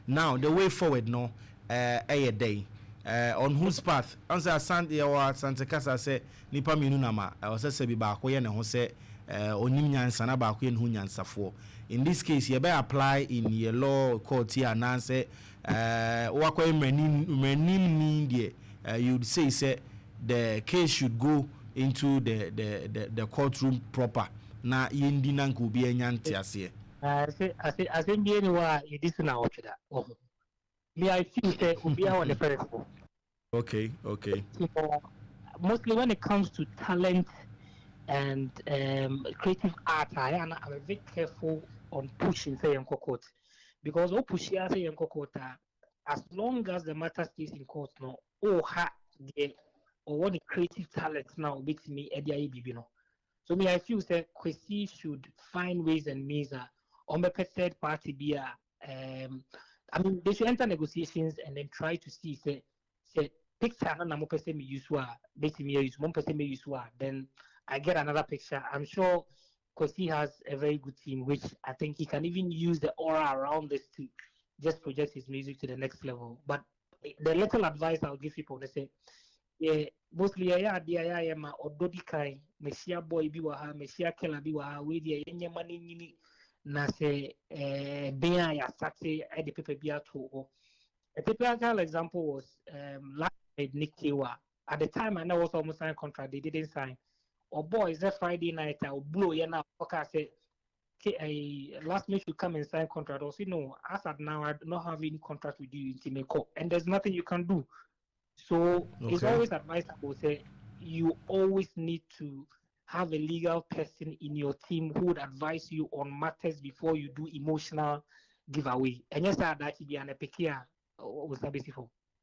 Now the way forward no a day on whose path answer Asante or Santa Casa say nipa minu nama or say bi ba ko ye ne ho say onim nyansa na ba ko ye ne ho nyansa fo. In this case you better apply in your law court here and say wakwa menim ni you'd say the case should go into the courtroom proper na yindi nanku bi enyanti ase. I say be anywhere it is now that. Oh. Me I feel say Ubia on the first. Okay. Mostly when it comes to talent and creative art, I'm very careful on pushing say in court because all pushing say in court as long as the matter stays in court no or what the creative talent now beats me no. So me I feel say Kwesi should find ways and means on the third party be I mean they should enter negotiations and then try to see say picture na mo person me use me use one person me use then I get another picture. I'm sure Kwesi has a very good team, which I think he can even use the aura around this to just project his music to the next level. But the little advice I'll give people, they say, yeah, mostly ma ododi kai, Messiah boy biwaha, Messiah kela biwaha, we the yenye money nini na se bea ya sate at the paper bia to. A typical example was last Nick Kiwa. At the time I know was almost signed contract, they didn't sign. Or boy, is that Friday night? I'll blow you now. Okay, I say, last minute you come and sign contract. Or say, no, as at now, I do not have any contract with you in Timeko, and there's nothing you can do. So it's always advisable. Say you always need to have a legal person in your team who would advise you on matters before you do emotional giveaway. And yes, that be an epicia was not beautiful.